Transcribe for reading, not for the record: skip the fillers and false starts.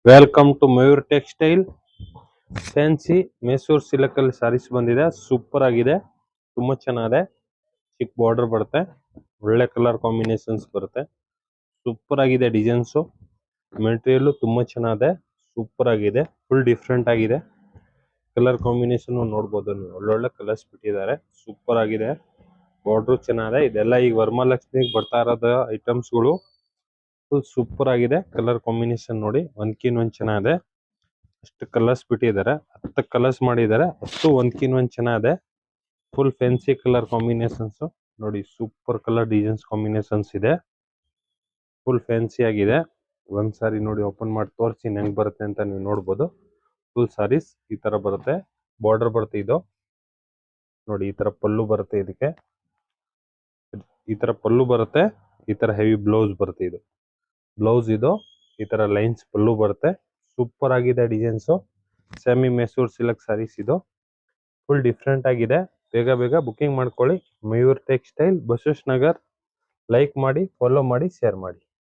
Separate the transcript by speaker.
Speaker 1: Welcome to Mayur textile. Fancy Mysore silk ಅಲ್ಲಿ ಸಾರೀಸ್ ಬಂದಿದೆ. Super ಆಗಿದೆ, ತುಂಬಾ ಚೆನ್ನಾಗಿದೆ. ಚಿಕ್ಕ ಬಾರ್ಡರ್ ಬರುತ್ತೆ, ಒಳ್ಳೆ ಕಲರ್ ಕಾಂಬಿನೇಷನ್ಸ್ ಬರುತ್ತೆ. ಸೂಪರ್ ಆಗಿದೆ ಡಿಸೈನ್ಸ್, ಮೆಟೀರಿಯಲ್ ತುಂಬಾ ಚೆನ್ನಾಗಿದೆ, ಸೂಪರ್ ಆಗಿದೆ, ಫುಲ್ ಡಿಫ್ರೆಂಟ್ ಆಗಿದೆ. ಕಲರ್ ಕಾಂಬಿನೇಷನ್ ನೋಡ್ಬೋದು ನೀವು, ಒಳ್ಳೊಳ್ಳೆ ಕಲರ್ಸ್ ಬಿಟ್ಟಿದ್ದಾರೆ. ಸೂಪರ್ ಆಗಿದೆ, ಬಾರ್ಡರ್ ಚೆನ್ನಾಗಿದೆ. ಇದೆಲ್ಲ ಈಗ ವರಮಹಾಲಕ್ಷ್ಮಿಗೆ ಬರ್ತಾ ಇರೋದ ಐಟಮ್ಸ್ಗಳು. ಫುಲ್ ಸೂಪರ್ ಆಗಿದೆ. ಕಲರ್ ಕಾಂಬಿನೇಷನ್ ನೋಡಿ, ಒಂದ್ಕಿನ್ ಒಂದ್ ಚೆನ್ನಾಗಿದೆ. ಅಷ್ಟು ಕಲರ್ಸ್ ಬಿಟ್ಟಿದ್ದಾರೆ, 10 ಕಲರ್ಸ್ ಮಾಡಿದ್ದಾರೆ, ಅಷ್ಟು ಒಂದ್ಕಿನ್ ಒಂದ್ ಚೆನ್ನಾಗಿದೆ. ಫುಲ್ ಫ್ಯಾನ್ಸಿ ಕಲರ್ ಕಾಂಬಿನೇಷನ್ಸ್ ನೋಡಿ, ಸೂಪರ್ ಕಲರ್ ಡಿಸೈನ್ಸ್ ಕಾಂಬಿನೇಷನ್ಸ್ ಇದೆ. ಫುಲ್ ಫ್ಯಾನ್ಸಿ ಆಗಿದೆ. ಒಂದ್ ಸಾರಿ ನೋಡಿ, ಓಪನ್ ಮಾಡಿ ತೋರಿಸಿ ಹೆಂಗ್ ಬರುತ್ತೆ ಅಂತ ನೀವು ನೋಡ್ಬೋದು. ಫುಲ್ ಸಾರೀಸ್ ಈ ತರ ಬರುತ್ತೆ, ಬಾರ್ಡರ್ ಬರುತ್ತೆ. ಇದು ನೋಡಿ, ಈ ತರ ಪಲ್ಲು ಬರುತ್ತೆ. ಇದಕ್ಕೆ ಈ ತರ ಪಲ್ಲು ಬರುತ್ತೆ, ಈ ತರ ಹೆವಿ ಬ್ಲೌಸ್ ಬರುತ್ತೆ. ಇದು ಬ್ಲೌಸ್, ಇದು ಈ ತರ ಲೈನ್ಸ್ ಪಲ್ಲು ಬರುತ್ತೆ. ಸೂಪರ್ ಆಗಿದೆ designs. Semi Mysore silk saris ಇದು, ಫುಲ್ ಡಿಫ್ರೆಂಟ್ ಆಗಿದೆ. ಬೇಗ ಬೇಗ ಬುಕಿಂಗ್ ಮಾಡ್ಕೊಳ್ಳಿ. ಮಯೂರ್ ಟೆಕ್ಸ್ಟೈಲ್, ಬಸವೇಶ್ವರ ನಗರ್. ಲೈಕ್ ಮಾಡಿ, ಫಾಲೋ ಮಾಡಿ, ಶೇರ್ ಮಾಡಿ.